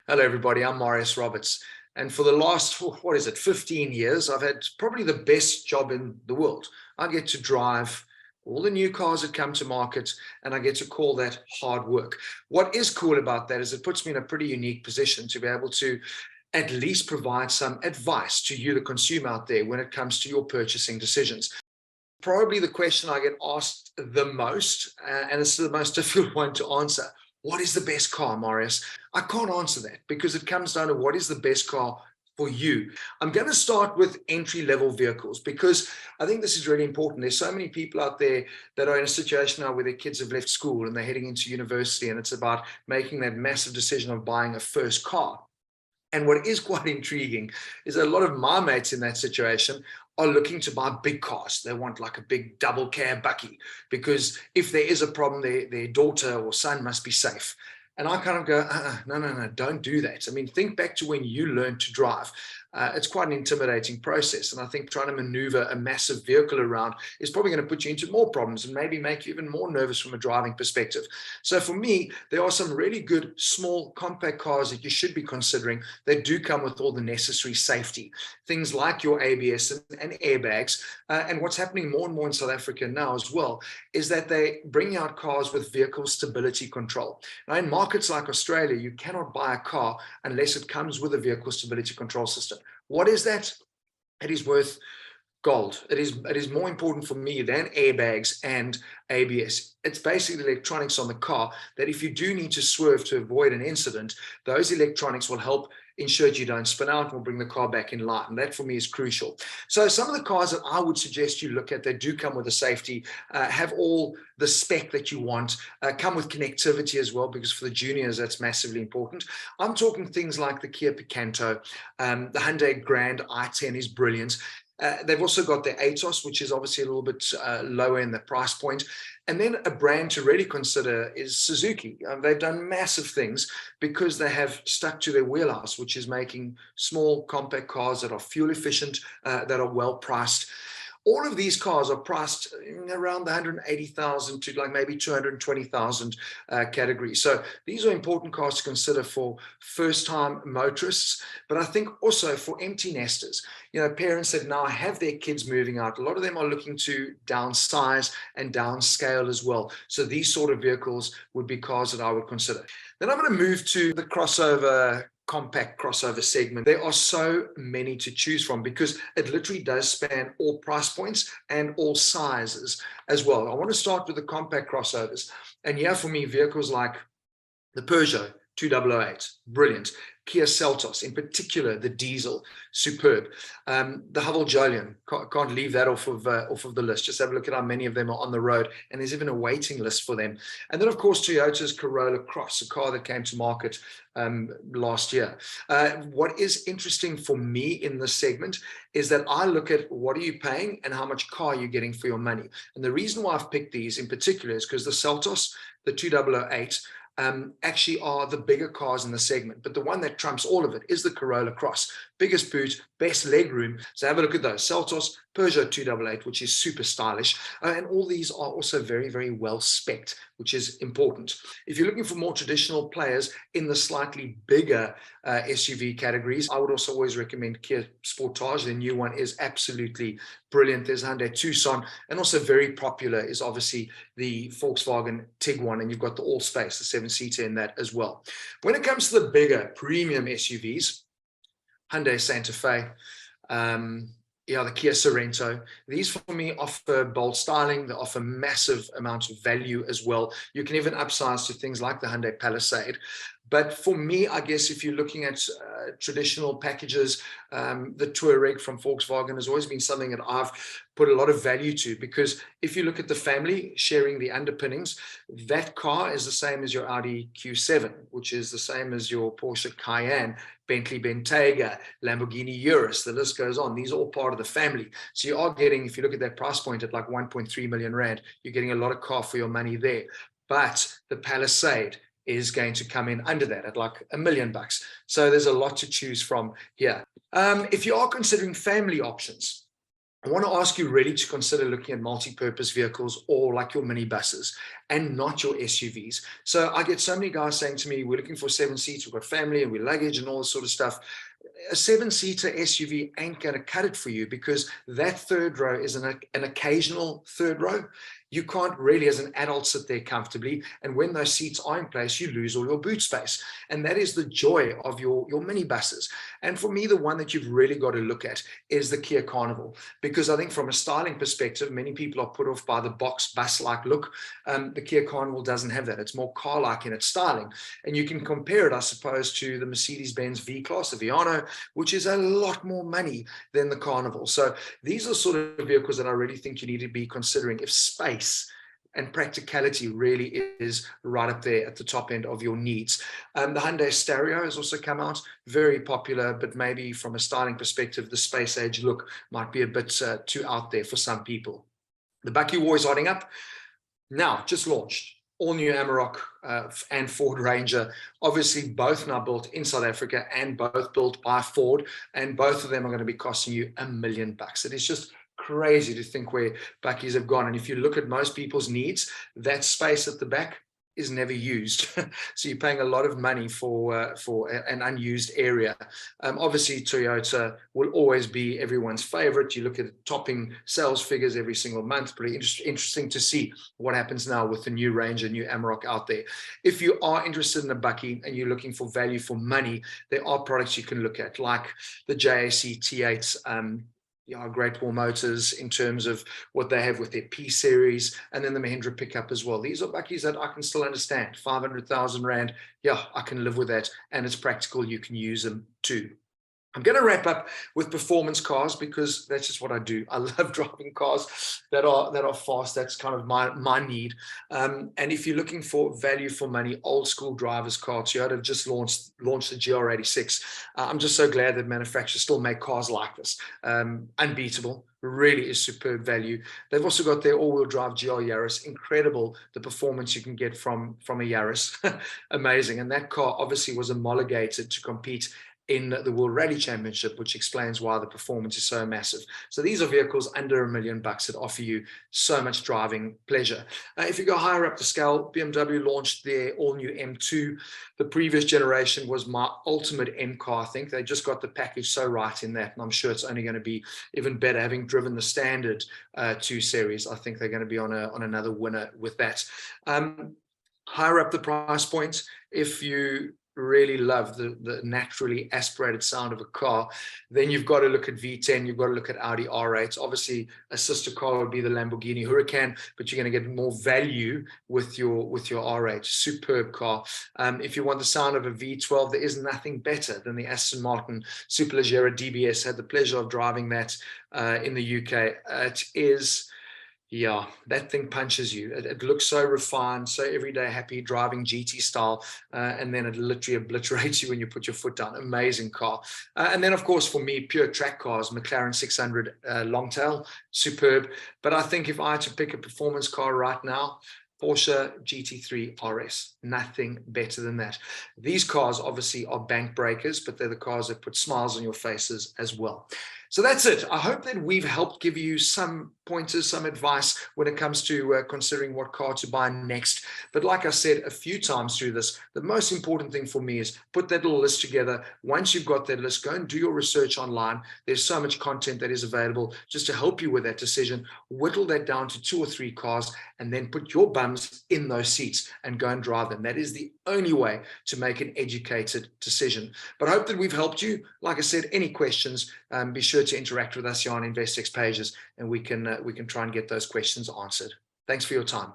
Hello, everybody. I'm Marius Roberts. And for the last, 15 years, I've had probably the best job in the world. I get to drive all the new cars that come to market, and I get to call that hard work. What is cool about that is it puts me in a pretty unique position to be able to at least provide some advice to you, the consumer out there, when it comes to your purchasing decisions. Probably the question I get asked the most, and it's the most difficult one to answer. What is the best car, Marius? I can't answer that because it comes down to what is the best car for you. I'm going to start with entry-level vehicles because I think this is really important. There's so many people out there that are in a situation now where their kids have left school and they're heading into university, and it's about making that massive decision of buying a first car. And what is quite intriguing is that a lot of my mates in that situation are looking to buy big cars. They want like a big double cab Bakkie because if there is a problem, their daughter or son must be safe. And I kind of go, no, don't do that. I mean, think back to when you learned to drive. It's quite an intimidating process. And I think trying to maneuver a massive vehicle around is probably going to put you into more problems and maybe make you even more nervous from a driving perspective. So for me, there are some really good small compact cars that you should be considering that do come with all the necessary safety. Things like your ABS and airbags. And what's happening more and more in South Africa now as well is that they bring out cars with vehicle stability control. Now, in markets like Australia, you cannot buy a car unless it comes with a vehicle stability control system. What is that? It is worth gold. It is more important for me than airbags and ABS. It's basically electronics on the car that if you do need to swerve to avoid an incident, those electronics will help ensure you don't spin out and will bring the car back in line. And that for me is crucial. So some of the cars that I would suggest you look at that do come with a safety, have all the spec that you want, come with connectivity as well, because for the juniors, that's massively important. I'm talking things like the Kia Picanto, the Hyundai Grand i10 is brilliant. They've also got the Atos, which is obviously a little bit lower in the price point. And then a brand to really consider is Suzuki. They've done massive things because they have stuck to their wheelhouse, which is making small, compact cars that are fuel efficient, that are well priced. All of these cars are priced around the 180,000 to like maybe 220,000 category. So these are important cars to consider for first-time motorists, but I think also for empty nesters. You know, parents that now have their kids moving out, a lot of them are looking to downsize and downscale as well. So these sort of vehicles would be cars that I would consider. Then I'm going to move to the compact crossover segment. There are so many to choose from because it literally does span all price points and all sizes as well. I want to start with the compact crossovers. And here for me, vehicles like the Peugeot 2008, brilliant. Kia Seltos, in particular, the diesel, superb. The Haval Jolion, can't leave that off of the list. Just have a look at how many of them are on the road, and there's even a waiting list for them. And then, of course, Toyota's Corolla Cross, a car that came to market last year. What is interesting for me in this segment is that I look at what are you paying and how much car you're getting for your money. And the reason why I've picked these in particular is because the Seltos, the 2008, actually are the bigger cars in the segment. But the one that trumps all of it is the Corolla Cross. Biggest boot, best leg room. So have a look at those. Seltos, Peugeot 288, which is super stylish. And all these are also very, very well spec'd, which is important. If you're looking for more traditional players in the slightly bigger SUV categories, I would also always recommend Kia Sportage. The new one is absolutely brilliant. There's Hyundai Tucson, and also very popular is obviously the Volkswagen Tiguan, and you've got the all-space, the 7-seater in that as well. When it comes to the bigger premium SUVs, Hyundai Santa Fe, the Kia Sorento. These for me offer bold styling. They offer massive amounts of value as well. You can even upsize to things like the Hyundai Palisade. But for me, I guess if you're looking at traditional packages, the Touareg from Volkswagen has always been something that I've put a lot of value to, because if you look at the family sharing the underpinnings, that car is the same as your Audi Q7, which is the same as your Porsche Cayenne, Bentley Bentayga, Lamborghini Urus, the list goes on. These are all part of the family. So you are getting, if you look at that price point at like 1.3 million Rand, you're getting a lot of car for your money there. But the Palisade is going to come in under that at like $1 million. So there's a lot to choose from here. If you are considering family options, I want to ask you really to consider looking at multi-purpose vehicles or like your minibuses and not your SUVs. So I get so many guys saying to me, we're looking for 7 seats, we've got family and we're luggage and all this sort of stuff. A 7-seater SUV ain't going to cut it for you, because that third row is an occasional third row. You can't really, as an adult, sit there comfortably. And when those seats are in place, you lose all your boot space. And that is the joy of your minibuses. And for me, the one that you've really got to look at is the Kia Carnival, because I think from a styling perspective, many people are put off by the box bus-like look. The Kia Carnival doesn't have that. It's more car-like in its styling. And you can compare it, I suppose, to the Mercedes-Benz V-Class, the Viano, which is a lot more money than the Carnival. So these are sort of vehicles that I really think you need to be considering if space and practicality really is right up there at the top end of your needs. The Hyundai Stereo has also come out, very popular, but maybe from a styling perspective, the space age look might be a bit too out there for some people. The Bakkie war is hotting up. Now, just launched. All new Amarok and Ford Ranger, obviously both now built in South Africa and both built by Ford, and both of them are going to be costing you $1 million. It is just crazy to think where Bakkies have gone. And if you look at most people's needs, that space at the back is never used. So you're paying a lot of money for an unused area. Obviously, Toyota will always be everyone's favorite. You look at topping sales figures every single month. Pretty interesting to see what happens now with the new Ranger, new Amarok out there. If you are interested in a Bakkie and you're looking for value for money, there are products you can look at, like the JAC T8, Great Wall Motors in terms of what they have with their P series, and then the Mahindra pickup as well. These are Bakkies that I can still understand. 500,000 Rand, yeah, I can live with that, and it's practical. You can use them too. I'm going to wrap up with performance cars, because that's just what I do. I love driving cars that are fast. That's kind of my need. And if you're looking for value for money, old school drivers' cars, Toyota have just launched the GR86. I'm just so glad that manufacturers still make cars like this. Unbeatable. Really is superb value. They've also got their all-wheel drive GR Yaris. Incredible the performance you can get from a Yaris. Amazing. And that car obviously was homologated to compete in the World Rally Championship, which explains why the performance is so massive. So these are vehicles under $1 million that offer you so much driving pleasure. If you go higher up the scale, BMW launched their all-new M2. The previous generation was my ultimate M car. I think they just got the package so right in that, and I'm sure it's only going to be even better. Having driven the standard 2 Series, I think they're going to be on another winner with that. Higher up the price point, if you really love the naturally aspirated sound of a car, then you've got to look at V10, you've got to look at Audi R8. Obviously, a sister car would be the Lamborghini Huracan, but you're going to get more value with your R8. Superb car. If you want the sound of a V12, there is nothing better than the Aston Martin Superleggera DBS. Had the pleasure of driving that in the UK. It is... yeah, that thing punches you. It looks so refined, so everyday happy driving GT style, and then it literally obliterates you when you put your foot down. Amazing car. And then, of course, for me, pure track cars, McLaren 600 Longtail, superb. But I think if I had to pick a performance car right now, Porsche GT3 RS, nothing better than that. These cars obviously are bank breakers, but they're the cars that put smiles on your faces as well. So that's it. I hope that we've helped give you some pointers, some advice when it comes to considering what car to buy next. But like I said a few times through this, the most important thing for me is put that little list together. Once you've got that list, go and do your research online. There's so much content that is available just to help you with that decision. Whittle that down to 2 or 3 cars, and then put your bums in those seats and go and drive them. That is the only way to make an educated decision. But I hope that we've helped you. Like I said, any questions, be sure to interact with us here on Investec's pages, and we can try and get those questions answered. Thanks for your time.